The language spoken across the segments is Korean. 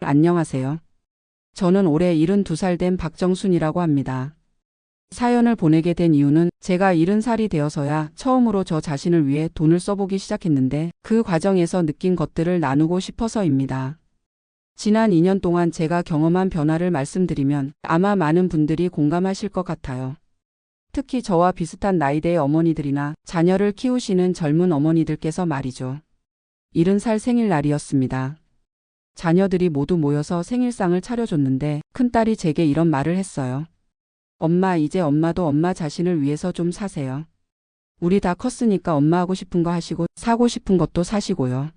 안녕하세요. 저는 올해 72살 된 박정순이라고 합니다. 사연을 보내게 된 이유는 제가 70살이 되어서야 처음으로 저 자신을 위해 돈을 써보기 시작했는데 그 과정에서 느낀 것들을 나누고 싶어서입니다. 지난 2년 동안 제가 경험한 변화를 말씀드리면 아마 많은 분들이 공감하실 것 같아요. 특히 저와 비슷한 나이대의 어머니들이나 자녀를 키우시는 젊은 어머니들께서 말이죠. 70살 생일날이었습니다. 자녀들이 모두 모여서 생일상을 차려줬는데 큰딸이 제게 이런 말을 했어요. 엄마, 이제 엄마도 엄마 자신을 위해서 좀 사세요. 우리 다 컸으니까 엄마 하고 싶은 거 하시고 사고 싶은 것도 사시고요.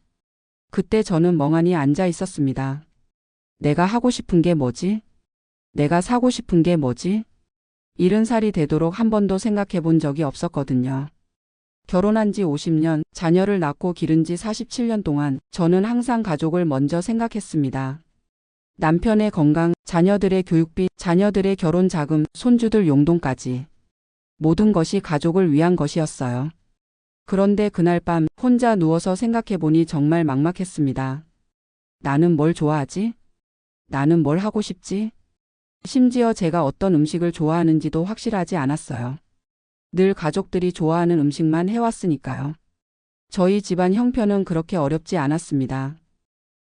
그때 저는 멍하니 앉아 있었습니다. 내가 하고 싶은 게 뭐지? 내가 사고 싶은 게 뭐지? 70살이 되도록 한 번도 생각해 본 적이 없었거든요. 결혼한 지 50년, 자녀를 낳고 기른 지 47년 동안 저는 항상 가족을 먼저 생각했습니다. 남편의 건강, 자녀들의 교육비, 자녀들의 결혼 자금, 손주들 용돈까지. 모든 것이 가족을 위한 것이었어요. 그런데 그날 밤 혼자 누워서 생각해보니 정말 막막했습니다. 나는 뭘 좋아하지? 나는 뭘 하고 싶지? 심지어 제가 어떤 음식을 좋아하는지도 확실하지 않았어요. 늘 가족들이 좋아하는 음식만 해왔으니까요. 저희 집안 형편은 그렇게 어렵지 않았습니다.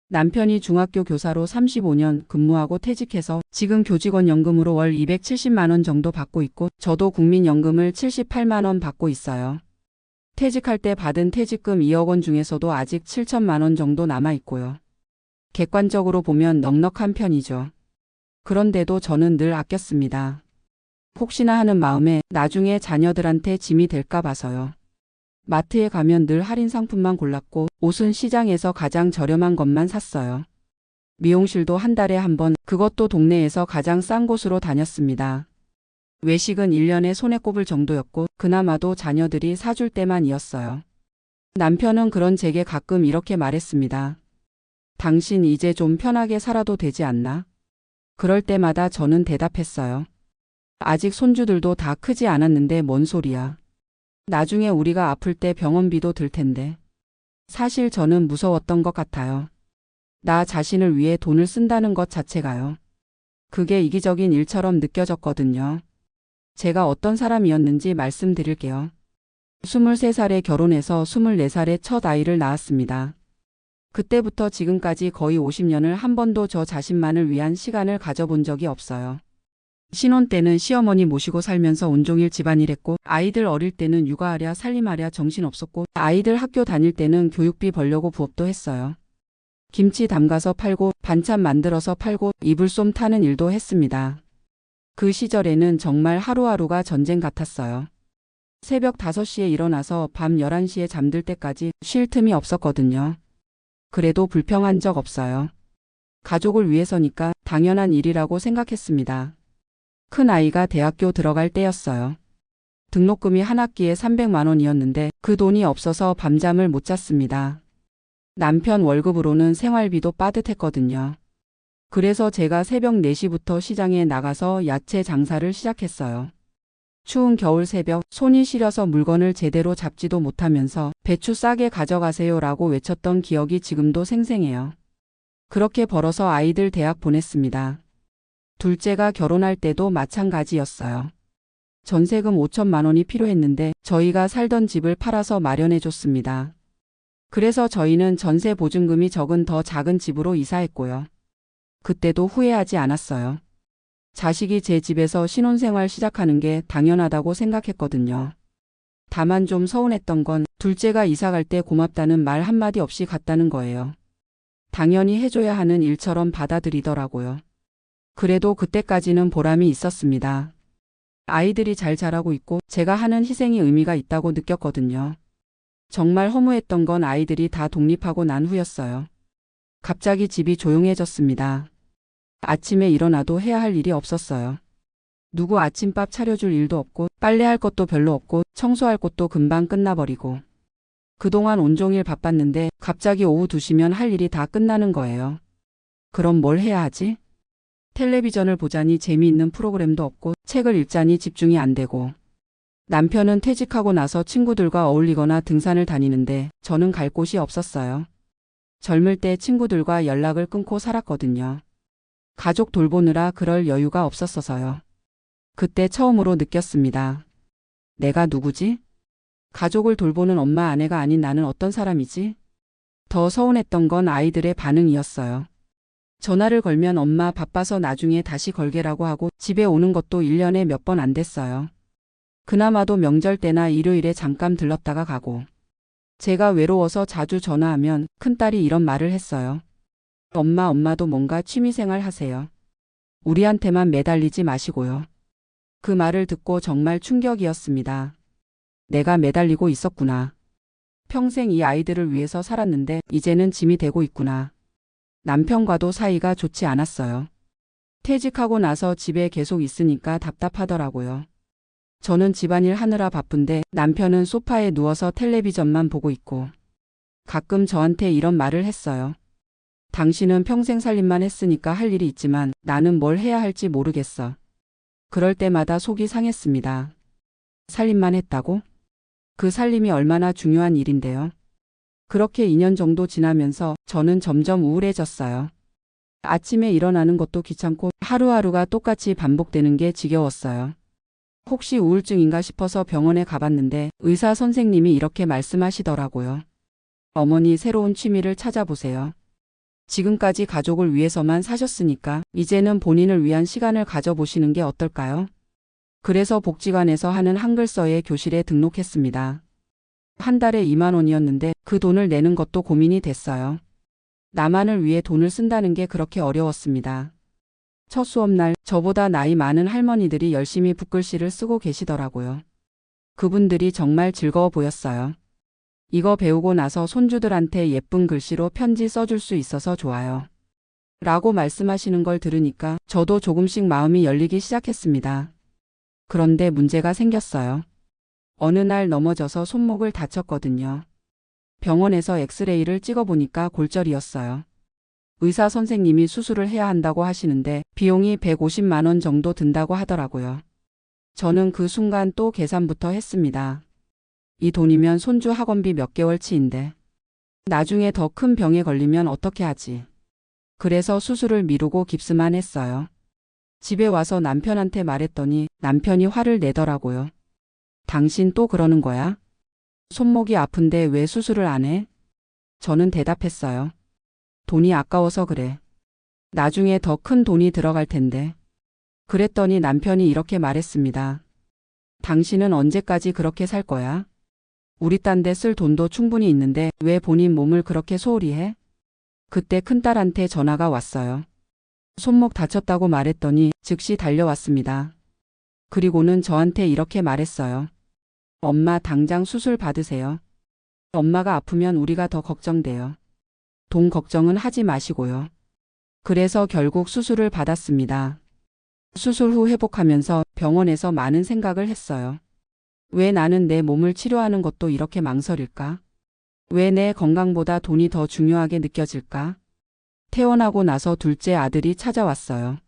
남편이 중학교 교사로 35년 근무하고 퇴직해서 지금 교직원 연금으로 월 270만 원 정도 받고 있고 저도 국민연금을 78만 원 받고 있어요. 퇴직할 때 받은 퇴직금 2억 원 중에서도 아직 7천만 원 정도 남아 있고요. 객관적으로 보면 넉넉한 편이죠. 그런데도 저는 늘 아꼈습니다. 혹시나 하는 마음에 나중에 자녀들한테 짐이 될까 봐서요. 마트에 가면 늘 할인 상품만 골랐고 옷은 시장에서 가장 저렴한 것만 샀어요. 미용실도 한 달에 한 번, 그것도 동네에서 가장 싼 곳으로 다녔습니다. 외식은 1년에 손에 꼽을 정도였고 그나마도 자녀들이 사줄 때만이었어요. 남편은 그런 제게 가끔 이렇게 말했습니다. 당신 이제 좀 편하게 살아도 되지 않나? 그럴 때마다 저는 대답했어요. 아직 손주들도 다 크지 않았는데 뭔 소리야. 나중에 우리가 아플 때 병원비도 들 텐데. 사실 저는 무서웠던 것 같아요. 나 자신을 위해 돈을 쓴다는 것 자체가요. 그게 이기적인 일처럼 느껴졌거든요. 제가 어떤 사람이었는지 말씀드릴게요. 23살에 결혼해서 24살에 첫 아이를 낳았습니다. 그때부터 지금까지 거의 50년을 한 번도 저 자신만을 위한 시간을 가져본 적이 없어요. 신혼 때는 시어머니 모시고 살면서 온종일 집안일 했고 아이들 어릴 때는 육아하랴 살림하랴 정신없었고 아이들 학교 다닐 때는 교육비 벌려고 부업도 했어요. 김치 담가서 팔고 반찬 만들어서 팔고 이불솜 타는 일도 했습니다. 그 시절에는 정말 하루하루가 전쟁 같았어요. 새벽 5시에 일어나서 밤 11시에 잠들 때까지 쉴 틈이 없었거든요. 그래도 불평한 적 없어요. 가족을 위해서니까 당연한 일이라고 생각했습니다. 큰 아이가 대학교 들어갈 때였어요. 등록금이 한 학기에 300만 원이었는데 그 돈이 없어서 밤잠을 못 잤습니다. 남편 월급으로는 생활비도 빠듯했거든요. 그래서 제가 새벽 4시부터 시장에 나가서 야채 장사를 시작했어요. 추운 겨울 새벽 손이 시려서 물건을 제대로 잡지도 못하면서 배추 싸게 가져가세요라고 외쳤던 기억이 지금도 생생해요. 그렇게 벌어서 아이들 대학 보냈습니다. 둘째가 결혼할 때도 마찬가지였어요. 전세금 5천만 원이 필요했는데 저희가 살던 집을 팔아서 마련해 줬습니다. 그래서 저희는 전세 보증금이 적은 더 작은 집으로 이사했고요. 그때도 후회하지 않았어요. 자식이 제 집에서 신혼생활 시작하는 게 당연하다고 생각했거든요. 다만 좀 서운했던 건 둘째가 이사 갈 때 고맙다는 말 한마디 없이 갔다는 거예요. 당연히 해줘야 하는 일처럼 받아들이더라고요. 그래도 그때까지는 보람이 있었습니다. 아이들이 잘 자라고 있고 제가 하는 희생이 의미가 있다고 느꼈거든요. 정말 허무했던 건 아이들이 다 독립하고 난 후였어요. 갑자기 집이 조용해졌습니다. 아침에 일어나도 해야 할 일이 없었어요. 누구 아침밥 차려줄 일도 없고 빨래할 것도 별로 없고 청소할 것도 금방 끝나버리고. 그동안 온종일 바빴는데 갑자기 오후 2시면 할 일이 다 끝나는 거예요. 그럼 뭘 해야 하지? 텔레비전을 보자니 재미있는 프로그램도 없고 책을 읽자니 집중이 안 되고. 남편은 퇴직하고 나서 친구들과 어울리거나 등산을 다니는데 저는 갈 곳이 없었어요. 젊을 때 친구들과 연락을 끊고 살았거든요. 가족 돌보느라 그럴 여유가 없었어서요. 그때 처음으로 느꼈습니다. 내가 누구지? 가족을 돌보는 엄마 아내가 아닌 나는 어떤 사람이지? 더 서운했던 건 아이들의 반응이었어요. 전화를 걸면 엄마 바빠서 나중에 다시 걸게라고 하고 집에 오는 것도 1년에 몇 번 안 됐어요. 그나마도 명절 때나 일요일에 잠깐 들렀다가 가고. 제가 외로워서 자주 전화하면 큰딸이 이런 말을 했어요. 엄마도 뭔가 취미생활 하세요. 우리한테만 매달리지 마시고요. 그 말을 듣고 정말 충격이었습니다. 내가 매달리고 있었구나. 평생 이 아이들을 위해서 살았는데 이제는 짐이 되고 있구나. 남편과도 사이가 좋지 않았어요. 퇴직하고 나서 집에 계속 있으니까 답답하더라고요. 저는 집안일 하느라 바쁜데 남편은 소파에 누워서 텔레비전만 보고 있고 가끔 저한테 이런 말을 했어요. 당신은 평생 살림만 했으니까 할 일이 있지만 나는 뭘 해야 할지 모르겠어. 그럴 때마다 속이 상했습니다. 살림만 했다고? 그 살림이 얼마나 중요한 일인데요. 그렇게 2년 정도 지나면서 저는 점점 우울해졌어요. 아침에 일어나는 것도 귀찮고 하루하루가 똑같이 반복되는 게 지겨웠어요. 혹시 우울증인가 싶어서 병원에 가봤는데 의사 선생님이 이렇게 말씀하시더라고요. 어머니 새로운 취미를 찾아보세요. 지금까지 가족을 위해서만 사셨으니까 이제는 본인을 위한 시간을 가져보시는 게 어떨까요? 그래서 복지관에서 하는 한글서예 교실에 등록했습니다. 한 달에 2만 원이었는데 그 돈을 내는 것도 고민이 됐어요. 나만을 위해 돈을 쓴다는 게 그렇게 어려웠습니다. 첫 수업날 저보다 나이 많은 할머니들이 열심히 붓글씨를 쓰고 계시더라고요. 그분들이 정말 즐거워 보였어요. 이거 배우고 나서 손주들한테 예쁜 글씨로 편지 써줄 수 있어서 좋아요. 라고 말씀하시는 걸 들으니까 저도 조금씩 마음이 열리기 시작했습니다. 그런데 문제가 생겼어요. 어느 날 넘어져서 손목을 다쳤거든요. 병원에서 엑스레이를 찍어보니까 골절이었어요. 의사 선생님이 수술을 해야 한다고 하시는데 비용이 150만 원 정도 든다고 하더라고요. 저는 그 순간 또 계산부터 했습니다. 이 돈이면 손주 학원비 몇 개월치인데 나중에 더 큰 병에 걸리면 어떻게 하지? 그래서 수술을 미루고 깁스만 했어요. 집에 와서 남편한테 말했더니 남편이 화를 내더라고요. 당신 또 그러는 거야? 손목이 아픈데 왜 수술을 안 해? 저는 대답했어요. 돈이 아까워서 그래. 나중에 더 큰 돈이 들어갈 텐데. 그랬더니 남편이 이렇게 말했습니다. 당신은 언제까지 그렇게 살 거야? 우리 딴 데 쓸 돈도 충분히 있는데 왜 본인 몸을 그렇게 소홀히 해? 그때 큰딸한테 전화가 왔어요. 손목 다쳤다고 말했더니 즉시 달려왔습니다. 그리고는 저한테 이렇게 말했어요. 엄마 당장 수술 받으세요. 엄마가 아프면 우리가 더 걱정돼요. 돈 걱정은 하지 마시고요. 그래서 결국 수술을 받았습니다. 수술 후 회복하면서 병원에서 많은 생각을 했어요. 왜 나는 내 몸을 치료하는 것도 이렇게 망설일까? 왜 내 건강보다 돈이 더 중요하게 느껴질까? 퇴원하고 나서 둘째 아들이 찾아왔어요.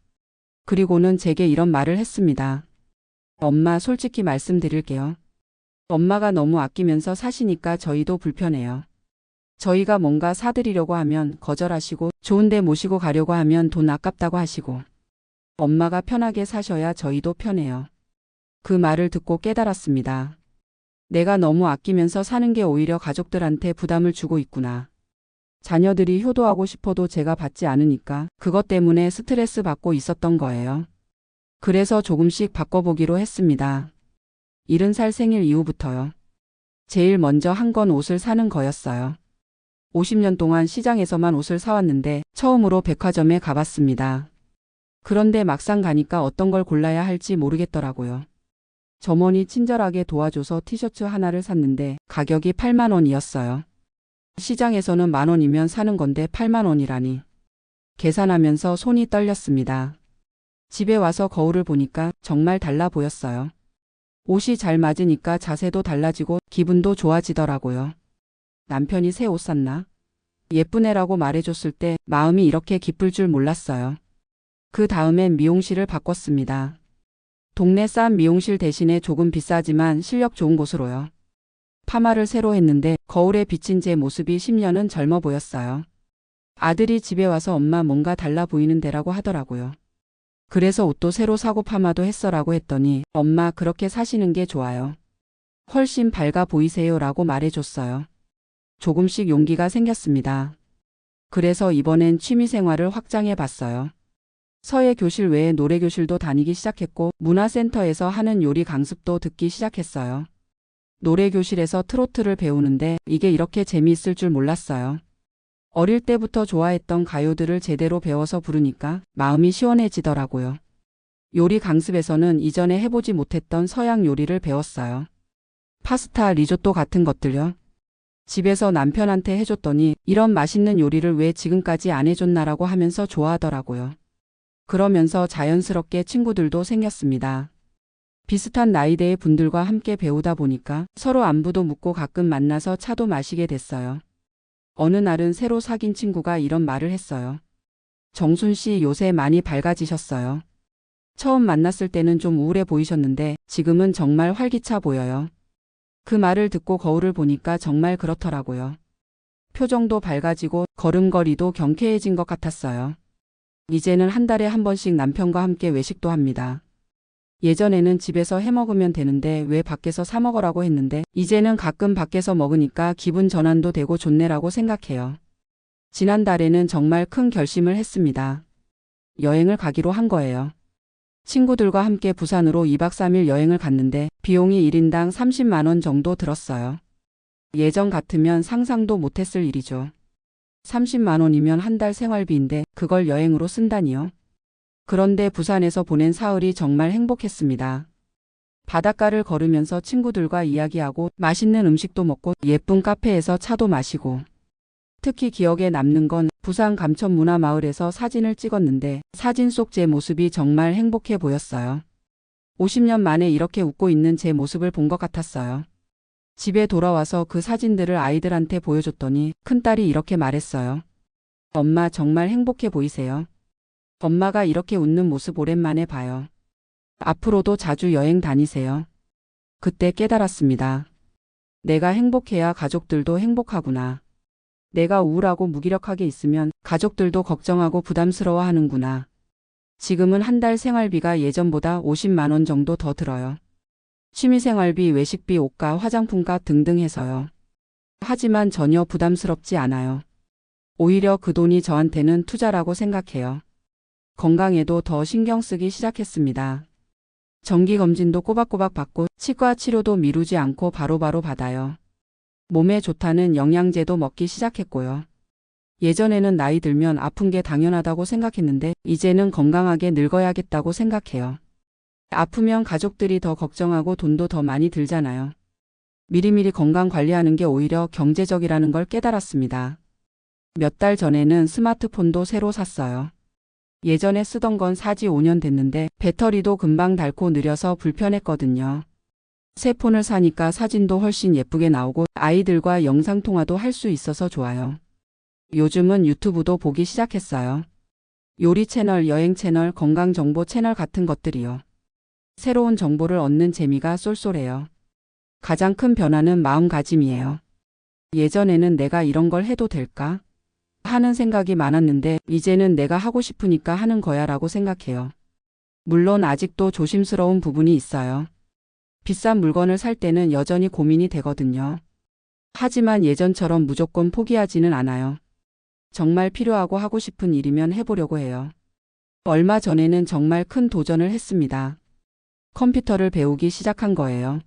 그리고는 제게 이런 말을 했습니다. 엄마 솔직히 말씀드릴게요. 엄마가 너무 아끼면서 사시니까 저희도 불편해요. 저희가 뭔가 사드리려고 하면 거절하시고 좋은 데 모시고 가려고 하면 돈 아깝다고 하시고 엄마가 편하게 사셔야 저희도 편해요. 그 말을 듣고 깨달았습니다. 내가 너무 아끼면서 사는 게 오히려 가족들한테 부담을 주고 있구나. 자녀들이 효도하고 싶어도 제가 받지 않으니까 그것 때문에 스트레스 받고 있었던 거예요. 그래서 조금씩 바꿔보기로 했습니다. 70살 생일 이후부터요. 제일 먼저 한 건 옷을 사는 거였어요. 50년 동안 시장에서만 옷을 사왔는데 처음으로 백화점에 가봤습니다. 그런데 막상 가니까 어떤 걸 골라야 할지 모르겠더라고요. 점원이 친절하게 도와줘서 티셔츠 하나를 샀는데 가격이 8만 원이었어요. 시장에서는 1만 원이면 사는 건데 8만 원이라니. 계산하면서 손이 떨렸습니다. 집에 와서 거울을 보니까 정말 달라 보였어요. 옷이 잘 맞으니까 자세도 달라지고 기분도 좋아지더라고요. 남편이 새 옷 샀나? 예쁜 애라고 말해줬을 때 마음이 이렇게 기쁠 줄 몰랐어요. 그 다음엔 미용실을 바꿨습니다. 동네 싼 미용실 대신에 조금 비싸지만 실력 좋은 곳으로요. 파마를 새로 했는데 거울에 비친 제 모습이 10년은 젊어 보였어요. 아들이 집에 와서 엄마 뭔가 달라 보이는데라고 하더라고요. 그래서 옷도 새로 사고 파마도 했어라고 했더니 엄마 그렇게 사시는 게 좋아요. 훨씬 밝아 보이세요라고 말해줬어요. 조금씩 용기가 생겼습니다. 그래서 이번엔 취미생활을 확장해 봤어요. 서예 교실 외에 노래 교실도 다니기 시작했고 문화센터에서 하는 요리 강습도 듣기 시작했어요. 노래 교실에서 트로트를 배우는데 이게 이렇게 재미있을 줄 몰랐어요. 어릴 때부터 좋아했던 가요들을 제대로 배워서 부르니까 마음이 시원해지더라고요. 요리 강습에서는 이전에 해보지 못했던 서양 요리를 배웠어요. 파스타, 리조또 같은 것들요. 집에서 남편한테 해줬더니 이런 맛있는 요리를 왜 지금까지 안 해줬나라고 하면서 좋아하더라고요. 그러면서 자연스럽게 친구들도 생겼습니다. 비슷한 나이대의 분들과 함께 배우다 보니까 서로 안부도 묻고 가끔 만나서 차도 마시게 됐어요. 어느 날은 새로 사귄 친구가 이런 말을 했어요. 정순 씨 요새 많이 밝아지셨어요. 처음 만났을 때는 좀 우울해 보이셨는데 지금은 정말 활기차 보여요. 그 말을 듣고 거울을 보니까 정말 그렇더라고요. 표정도 밝아지고 걸음걸이도 경쾌해진 것 같았어요. 이제는 한 달에 한 번씩 남편과 함께 외식도 합니다. 예전에는 집에서 해 먹으면 되는데 왜 밖에서 사 먹으라고 했는데 이제는 가끔 밖에서 먹으니까 기분 전환도 되고 좋네라고 생각해요. 지난달에는 정말 큰 결심을 했습니다. 여행을 가기로 한 거예요. 친구들과 함께 부산으로 2박 3일 여행을 갔는데 비용이 1인당 30만 원 정도 들었어요. 예전 같으면 상상도 못했을 일이죠. 30만 원이면 한 달 생활비인데 그걸 여행으로 쓴다니요. 그런데 부산에서 보낸 사흘이 정말 행복했습니다. 바닷가를 걸으면서 친구들과 이야기하고 맛있는 음식도 먹고 예쁜 카페에서 차도 마시고 특히 기억에 남는 건 부산 감천문화마을에서 사진을 찍었는데 사진 속 제 모습이 정말 행복해 보였어요. 50년 만에 이렇게 웃고 있는 제 모습을 본 것 같았어요. 집에 돌아와서 그 사진들을 아이들한테 보여줬더니 큰딸이 이렇게 말했어요. 엄마 정말 행복해 보이세요. 엄마가 이렇게 웃는 모습 오랜만에 봐요. 앞으로도 자주 여행 다니세요. 그때 깨달았습니다. 내가 행복해야 가족들도 행복하구나. 내가 우울하고 무기력하게 있으면 가족들도 걱정하고 부담스러워 하는구나. 지금은 한 달 생활비가 예전보다 50만 원 정도 더 들어요. 취미생활비, 외식비, 옷가, 화장품값 등등 해서요. 하지만 전혀 부담스럽지 않아요. 오히려 그 돈이 저한테는 투자라고 생각해요. 건강에도 더 신경 쓰기 시작했습니다. 정기검진도 꼬박꼬박 받고 치과 치료도 미루지 않고 바로바로 받아요. 몸에 좋다는 영양제도 먹기 시작했고요. 예전에는 나이 들면 아픈 게 당연하다고 생각했는데 이제는 건강하게 늙어야겠다고 생각해요. 아프면 가족들이 더 걱정하고 돈도 더 많이 들잖아요. 미리미리 건강 관리하는 게 오히려 경제적이라는 걸 깨달았습니다. 몇 달 전에는 스마트폰도 새로 샀어요. 예전에 쓰던 건 사지 5년 됐는데 배터리도 금방 닳고 느려서 불편했거든요. 새 폰을 사니까 사진도 훨씬 예쁘게 나오고 아이들과 영상통화도 할 수 있어서 좋아요. 요즘은 유튜브도 보기 시작했어요. 요리 채널, 여행 채널, 건강정보 채널 같은 것들이요. 새로운 정보를 얻는 재미가 쏠쏠해요. 가장 큰 변화는 마음가짐이에요. 예전에는 내가 이런 걸 해도 될까? 하는 생각이 많았는데 이제는 내가 하고 싶으니까 하는 거야 라고 생각해요. 물론 아직도 조심스러운 부분이 있어요. 비싼 물건을 살 때는 여전히 고민이 되거든요. 하지만 예전처럼 무조건 포기하지는 않아요. 정말 필요하고 하고 싶은 일이면 해보려고 해요. 얼마 전에는 정말 큰 도전을 했습니다. 컴퓨터를 배우기 시작한 거예요.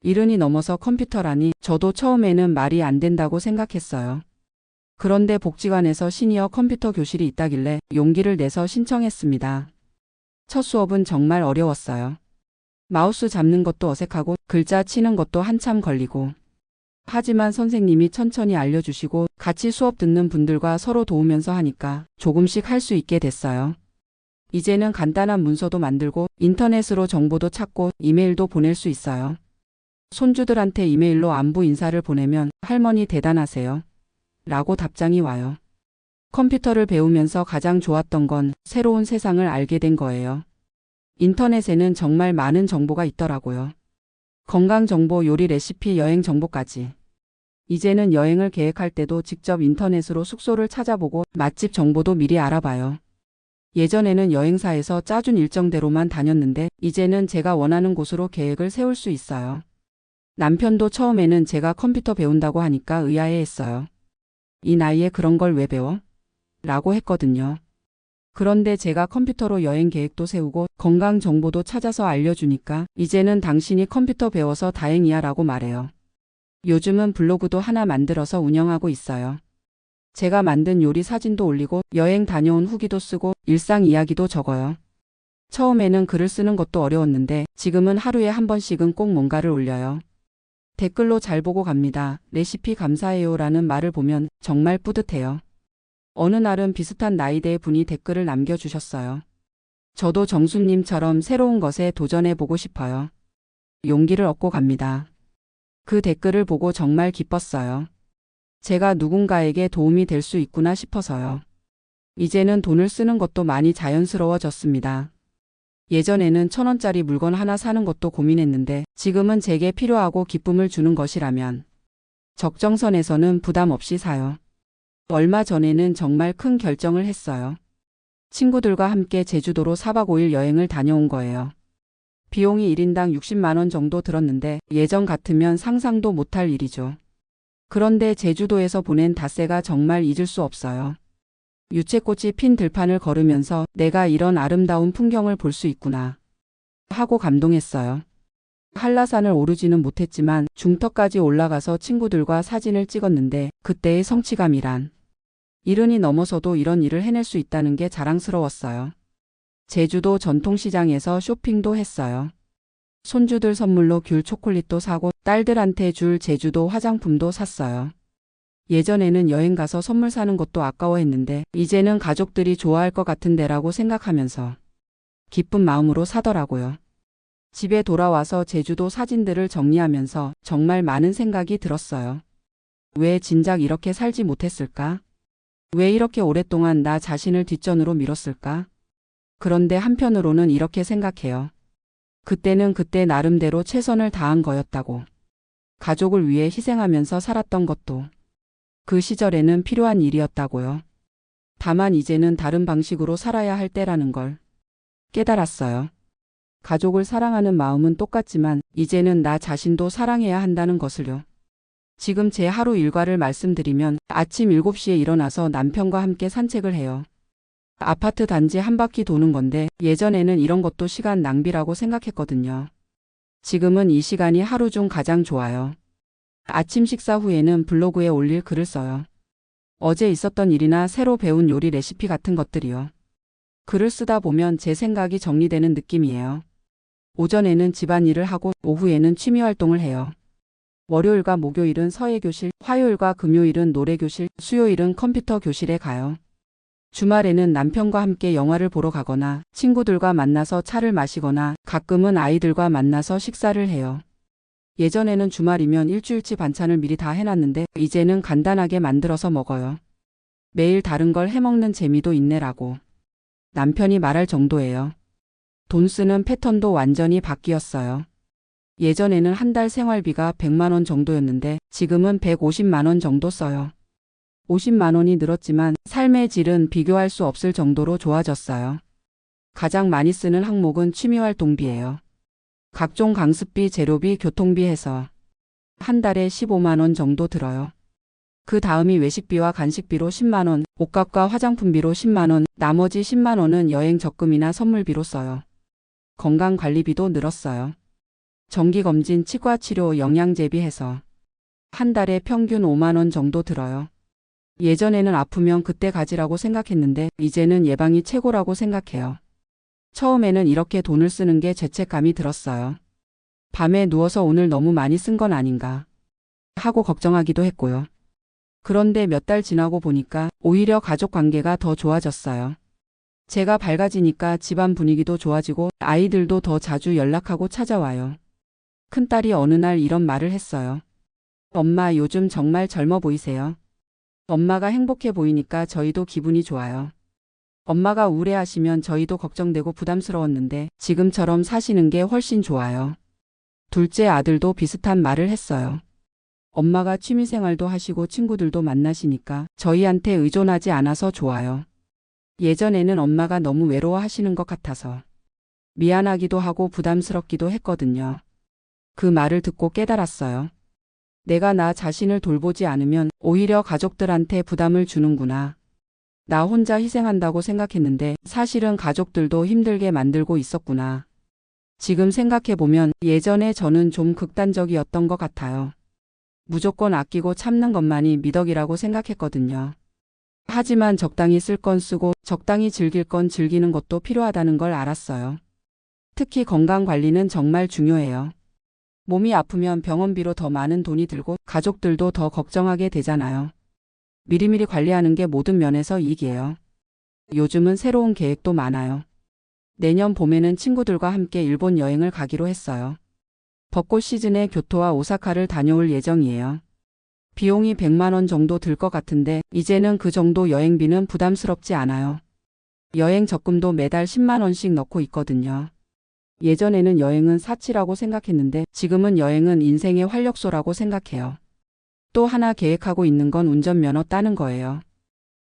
70이 넘어서 컴퓨터라니 저도 처음에는 말이 안 된다고 생각했어요. 그런데 복지관에서 시니어 컴퓨터 교실이 있다길래 용기를 내서 신청했습니다. 첫 수업은 정말 어려웠어요. 마우스 잡는 것도 어색하고 글자 치는 것도 한참 걸리고. 하지만 선생님이 천천히 알려주시고 같이 수업 듣는 분들과 서로 도우면서 하니까 조금씩 할 수 있게 됐어요. 이제는 간단한 문서도 만들고 인터넷으로 정보도 찾고 이메일도 보낼 수 있어요. 손주들한테 이메일로 안부 인사를 보내면 할머니 대단하세요. 라고 답장이 와요. 컴퓨터를 배우면서 가장 좋았던 건 새로운 세상을 알게 된 거예요. 인터넷에는 정말 많은 정보가 있더라고요. 건강 정보, 요리 레시피, 여행 정보까지. 이제는 여행을 계획할 때도 직접 인터넷으로 숙소를 찾아보고 맛집 정보도 미리 알아봐요. 예전에는 여행사에서 짜준 일정대로만 다녔는데 이제는 제가 원하는 곳으로 계획을 세울 수 있어요. 남편도 처음에는 제가 컴퓨터 배운다고 하니까 의아해했어요. 이 나이에 그런 걸 왜 배워? 라고 했거든요. 그런데 제가 컴퓨터로 여행 계획도 세우고 건강 정보도 찾아서 알려주니까 이제는 당신이 컴퓨터 배워서 다행이야 라고 말해요. 요즘은 블로그도 하나 만들어서 운영하고 있어요. 제가 만든 요리 사진도 올리고 여행 다녀온 후기도 쓰고 일상 이야기도 적어요. 처음에는 글을 쓰는 것도 어려웠는데 지금은 하루에 한 번씩은 꼭 뭔가를 올려요. 댓글로 잘 보고 갑니다. 레시피 감사해요 라는 말을 보면 정말 뿌듯해요. 어느 날은 비슷한 나이대의 분이 댓글을 남겨주셨어요. 저도 정수님처럼 새로운 것에 도전해보고 싶어요. 용기를 얻고 갑니다. 그 댓글을 보고 정말 기뻤어요. 제가 누군가에게 도움이 될 수 있구나 싶어서요. 이제는 돈을 쓰는 것도 많이 자연스러워졌습니다. 예전에는 1,000원짜리 물건 하나 사는 것도 고민했는데 지금은 제게 필요하고 기쁨을 주는 것이라면 적정선에서는 부담 없이 사요. 얼마 전에는 정말 큰 결정을 했어요. 친구들과 함께 제주도로 4박 5일 여행을 다녀온 거예요. 비용이 1인당 60만 원 정도 들었는데 예전 같으면 상상도 못할 일이죠. 그런데 제주도에서 보낸 닷새가 정말 잊을 수 없어요. 유채꽃이 핀 들판을 걸으면서 내가 이런 아름다운 풍경을 볼 수 있구나 하고 감동했어요. 한라산을 오르지는 못했지만 중턱까지 올라가서 친구들과 사진을 찍었는데 그때의 성취감이란 이른이 넘어서도 이런 일을 해낼 수 있다는 게 자랑스러웠어요. 제주도 전통시장에서 쇼핑도 했어요. 손주들 선물로 귤 초콜릿도 사고 딸들한테 줄 제주도 화장품도 샀어요. 예전에는 여행 가서 선물 사는 것도 아까워했는데 이제는 가족들이 좋아할 것 같은 데라고 생각하면서 기쁜 마음으로 사더라고요. 집에 돌아와서 제주도 사진들을 정리하면서 정말 많은 생각이 들었어요. 왜 진작 이렇게 살지 못했을까? 왜 이렇게 오랫동안 나 자신을 뒷전으로 밀었을까? 그런데 한편으로는 이렇게 생각해요. 그때는 그때 나름대로 최선을 다한 거였다고. 가족을 위해 희생하면서 살았던 것도 그 시절에는 필요한 일이었다고요. 다만 이제는 다른 방식으로 살아야 할 때라는 걸 깨달았어요. 가족을 사랑하는 마음은 똑같지만 이제는 나 자신도 사랑해야 한다는 것을요. 지금 제 하루 일과를 말씀드리면 아침 7시에 일어나서 남편과 함께 산책을 해요. 아파트 단지 한 바퀴 도는 건데 예전에는 이런 것도 시간 낭비라고 생각했거든요. 지금은 이 시간이 하루 중 가장 좋아요. 아침 식사 후에는 블로그에 올릴 글을 써요. 어제 있었던 일이나 새로 배운 요리 레시피 같은 것들이요. 글을 쓰다 보면 제 생각이 정리되는 느낌이에요. 오전에는 집안일을 하고 오후에는 취미활동을 해요. 월요일과 목요일은 서예교실, 화요일과 금요일은 노래교실, 수요일은 컴퓨터 교실에 가요. 주말에는 남편과 함께 영화를 보러 가거나 친구들과 만나서 차를 마시거나 가끔은 아이들과 만나서 식사를 해요. 예전에는 주말이면 일주일치 반찬을 미리 다 해놨는데 이제는 간단하게 만들어서 먹어요. 매일 다른 걸 해먹는 재미도 있네라고 남편이 말할 정도예요. 돈 쓰는 패턴도 완전히 바뀌었어요. 예전에는 한 달 생활비가 100만 원 정도였는데 지금은 150만 원 정도 써요. 50만 원이 늘었지만 삶의 질은 비교할 수 없을 정도로 좋아졌어요. 가장 많이 쓰는 항목은 취미활동비예요. 각종 강습비, 재료비, 교통비 해서 한 달에 15만 원 정도 들어요. 그 다음이 외식비와 간식비로 10만 원, 옷값과 화장품비로 10만 원, 나머지 10만 원은 여행 적금이나 선물비로 써요. 건강관리비도 늘었어요. 정기검진, 치과치료, 영양제비 해서 한 달에 평균 5만 원 정도 들어요. 예전에는 아프면 그때 가지라고 생각했는데 이제는 예방이 최고라고 생각해요. 처음에는 이렇게 돈을 쓰는 게 죄책감이 들었어요. 밤에 누워서 오늘 너무 많이 쓴 건 아닌가 하고 걱정하기도 했고요. 그런데 몇 달 지나고 보니까 오히려 가족 관계가 더 좋아졌어요. 제가 밝아지니까 집안 분위기도 좋아지고 아이들도 더 자주 연락하고 찾아와요. 큰딸이 어느 날 이런 말을 했어요. 엄마, 요즘 정말 젊어 보이세요. 엄마가 행복해 보이니까 저희도 기분이 좋아요. 엄마가 우울해하시면 저희도 걱정되고 부담스러웠는데 지금처럼 사시는 게 훨씬 좋아요. 둘째 아들도 비슷한 말을 했어요. 엄마가 취미생활도 하시고 친구들도 만나시니까 저희한테 의존하지 않아서 좋아요. 예전에는 엄마가 너무 외로워하시는 것 같아서 미안하기도 하고 부담스럽기도 했거든요. 그 말을 듣고 깨달았어요. 내가 나 자신을 돌보지 않으면 오히려 가족들한테 부담을 주는구나. 나 혼자 희생한다고 생각했는데 사실은 가족들도 힘들게 만들고 있었구나. 지금 생각해보면 예전에 저는 좀 극단적이었던 것 같아요. 무조건 아끼고 참는 것만이 미덕이라고 생각했거든요. 하지만 적당히 쓸 건 쓰고 적당히 즐길 건 즐기는 것도 필요하다는 걸 알았어요. 특히 건강 관리는 정말 중요해요. 몸이 아프면 병원비로 더 많은 돈이 들고 가족들도 더 걱정하게 되잖아요. 미리미리 관리하는 게 모든 면에서 이익이에요. 요즘은 새로운 계획도 많아요. 내년 봄에는 친구들과 함께 일본 여행을 가기로 했어요. 벚꽃 시즌에 교토와 오사카를 다녀올 예정이에요. 비용이 100만 원 정도 들 것 같은데 이제는 그 정도 여행비는 부담스럽지 않아요. 여행 적금도 매달 10만 원씩 넣고 있거든요. 예전에는 여행은 사치라고 생각했는데 지금은 여행은 인생의 활력소라고 생각해요. 또 하나 계획하고 있는 건 운전면허 따는 거예요.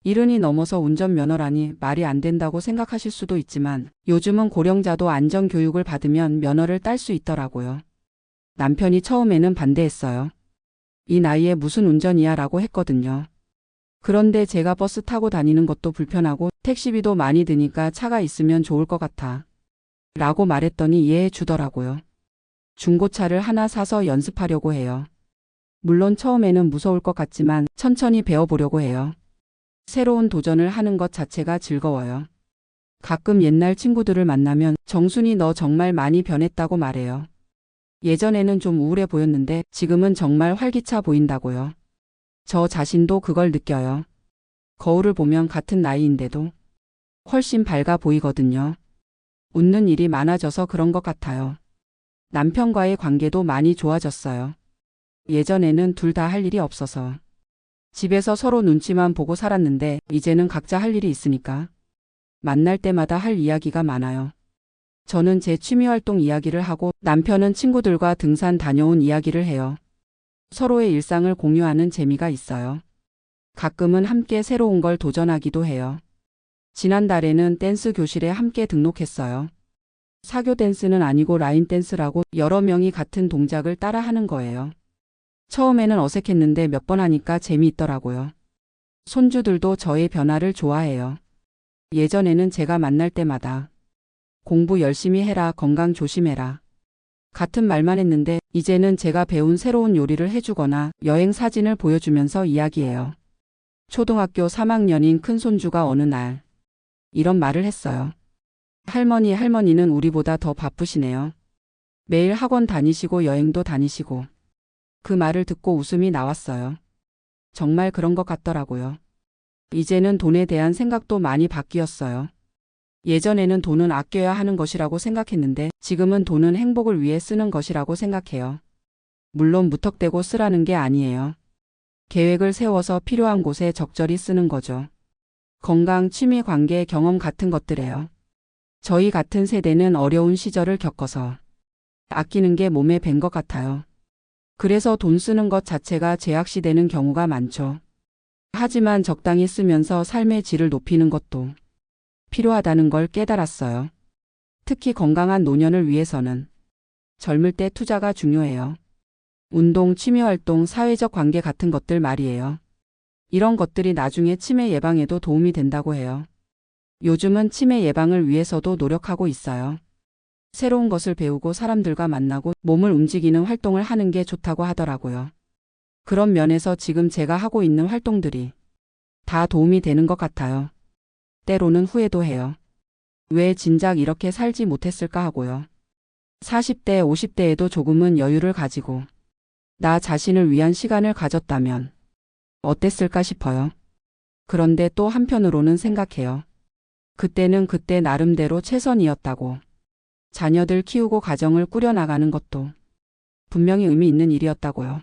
70이 넘어서 운전면허라니 말이 안 된다고 생각하실 수도 있지만 요즘은 고령자도 안전교육을 받으면 면허를 딸 수 있더라고요. 남편이 처음에는 반대했어요. 이 나이에 무슨 운전이야 라고 했거든요. 그런데 제가 버스 타고 다니는 것도 불편하고 택시비도 많이 드니까 차가 있으면 좋을 것 같아. 라고 말했더니 이해해 주더라고요. 중고차를 하나 사서 연습하려고 해요. 물론 처음에는 무서울 것 같지만 천천히 배워보려고 해요. 새로운 도전을 하는 것 자체가 즐거워요. 가끔 옛날 친구들을 만나면 정순이 너 정말 많이 변했다고 말해요. 예전에는 좀 우울해 보였는데 지금은 정말 활기차 보인다고요. 저 자신도 그걸 느껴요. 거울을 보면 같은 나이인데도 훨씬 밝아 보이거든요. 웃는 일이 많아져서 그런 것 같아요. 남편과의 관계도 많이 좋아졌어요. 예전에는 둘 다 할 일이 없어서 집에서 서로 눈치만 보고 살았는데 이제는 각자 할 일이 있으니까 만날 때마다 할 이야기가 많아요. 저는 제 취미활동 이야기를 하고 남편은 친구들과 등산 다녀온 이야기를 해요. 서로의 일상을 공유하는 재미가 있어요. 가끔은 함께 새로운 걸 도전하기도 해요. 지난달에는 댄스 교실에 함께 등록했어요. 사교 댄스는 아니고 라인 댄스라고 여러 명이 같은 동작을 따라 하는 거예요. 처음에는 어색했는데 몇 번 하니까 재미있더라고요. 손주들도 저의 변화를 좋아해요. 예전에는 제가 만날 때마다 공부 열심히 해라, 건강 조심해라. 같은 말만 했는데 이제는 제가 배운 새로운 요리를 해주거나 여행 사진을 보여주면서 이야기해요. 초등학교 3학년인 큰손주가 어느 날 이런 말을 했어요. 할머니는 우리보다 더 바쁘시네요. 매일 학원 다니시고 여행도 다니시고. 그 말을 듣고 웃음이 나왔어요. 정말 그런 것 같더라고요. 이제는 돈에 대한 생각도 많이 바뀌었어요. 예전에는 돈은 아껴야 하는 것이라고 생각했는데 지금은 돈은 행복을 위해 쓰는 것이라고 생각해요. 물론 무턱대고 쓰라는 게 아니에요. 계획을 세워서 필요한 곳에 적절히 쓰는 거죠. 건강, 취미, 관계, 경험 같은 것들에요. 저희 같은 세대는 어려운 시절을 겪어서 아끼는 게 몸에 밴 것 같아요. 그래서 돈 쓰는 것 자체가 제약시되는 경우가 많죠. 하지만 적당히 쓰면서 삶의 질을 높이는 것도 필요하다는 걸 깨달았어요. 특히 건강한 노년을 위해서는 젊을 때 투자가 중요해요. 운동, 취미활동, 사회적 관계 같은 것들 말이에요. 이런 것들이 나중에 치매 예방에도 도움이 된다고 해요. 요즘은 치매 예방을 위해서도 노력하고 있어요. 새로운 것을 배우고 사람들과 만나고 몸을 움직이는 활동을 하는 게 좋다고 하더라고요. 그런 면에서 지금 제가 하고 있는 활동들이 다 도움이 되는 것 같아요. 때로는 후회도 해요. 왜 진작 이렇게 살지 못했을까 하고요. 40대, 50대에도 조금은 여유를 가지고 나 자신을 위한 시간을 가졌다면 어땠을까 싶어요. 그런데 또 한편으로는 생각해요. 그때는 그때 나름대로 최선이었다고. 자녀들 키우고 가정을 꾸려나가는 것도 분명히 의미 있는 일이었다고요.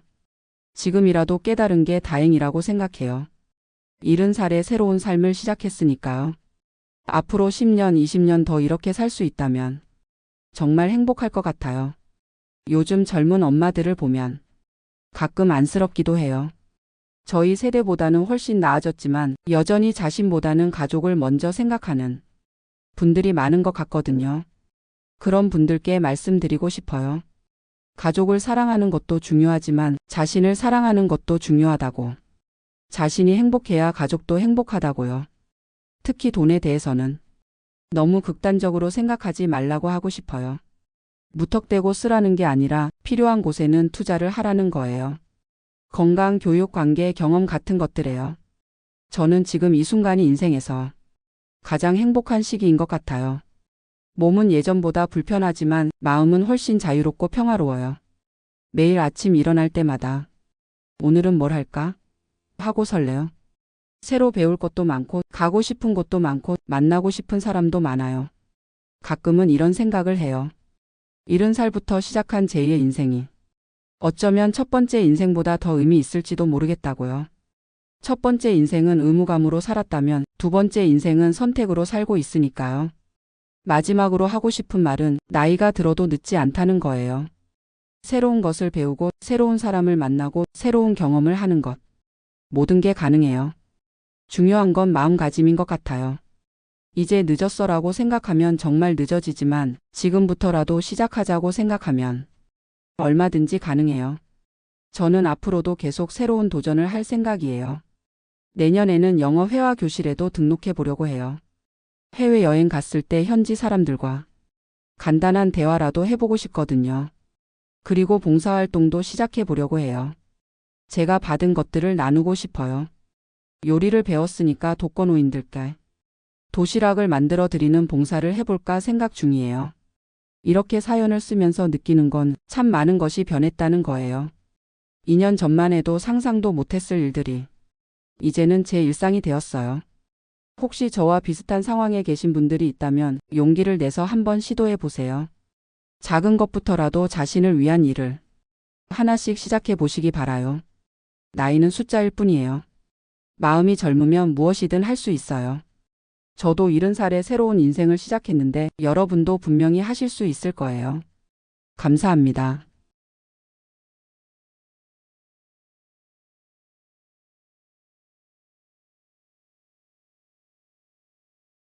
지금이라도 깨달은 게 다행이라고 생각해요. 70살에 새로운 삶을 시작했으니까요. 앞으로 10년, 20년 더 이렇게 살 수 있다면 정말 행복할 것 같아요. 요즘 젊은 엄마들을 보면 가끔 안쓰럽기도 해요. 저희 세대보다는 훨씬 나아졌지만 여전히 자신보다는 가족을 먼저 생각하는 분들이 많은 것 같거든요. 그런 분들께 말씀드리고 싶어요. 가족을 사랑하는 것도 중요하지만 자신을 사랑하는 것도 중요하다고. 자신이 행복해야 가족도 행복하다고요. 특히 돈에 대해서는 너무 극단적으로 생각하지 말라고 하고 싶어요. 무턱대고 쓰라는 게 아니라 필요한 곳에는 투자를 하라는 거예요. 건강, 교육, 관계, 경험 같은 것들에요. 저는 지금 이 순간이 인생에서 가장 행복한 시기인 것 같아요. 몸은 예전보다 불편하지만 마음은 훨씬 자유롭고 평화로워요. 매일 아침 일어날 때마다 오늘은 뭘 할까? 하고 설레요. 새로 배울 것도 많고 가고 싶은 곳도 많고 만나고 싶은 사람도 많아요. 가끔은 이런 생각을 해요. 70살부터 시작한 제2의 인생이 어쩌면 첫 번째 인생보다 더 의미 있을지도 모르겠다고요. 첫 번째 인생은 의무감으로 살았다면 두 번째 인생은 선택으로 살고 있으니까요. 마지막으로 하고 싶은 말은 나이가 들어도 늦지 않다는 거예요. 새로운 것을 배우고 새로운 사람을 만나고 새로운 경험을 하는 것. 모든 게 가능해요. 중요한 건 마음가짐인 것 같아요. 이제 늦었어라고 생각하면 정말 늦어지지만 지금부터라도 시작하자고 생각하면 얼마든지 가능해요. 저는 앞으로도 계속 새로운 도전을 할 생각이에요. 내년에는 영어 회화 교실에도 등록해 보려고 해요. 해외여행 갔을 때 현지 사람들과 간단한 대화라도 해보고 싶거든요. 그리고 봉사활동도 시작해 보려고 해요. 제가 받은 것들을 나누고 싶어요. 요리를 배웠으니까 독거노인들께 도시락을 만들어 드리는 봉사를 해볼까 생각 중이에요. 이렇게 사연을 쓰면서 느끼는 건 참 많은 것이 변했다는 거예요. 2년 전만 해도 상상도 못했을 일들이 이제는 제 일상이 되었어요. 혹시 저와 비슷한 상황에 계신 분들이 있다면 용기를 내서 한번 시도해 보세요. 작은 것부터라도 자신을 위한 일을 하나씩 시작해 보시기 바라요. 나이는 숫자일 뿐이에요. 마음이 젊으면 무엇이든 할 수 있어요. 저도 70살에 새로운 인생을 시작했는데 여러분도 분명히 하실 수 있을 거예요. 감사합니다.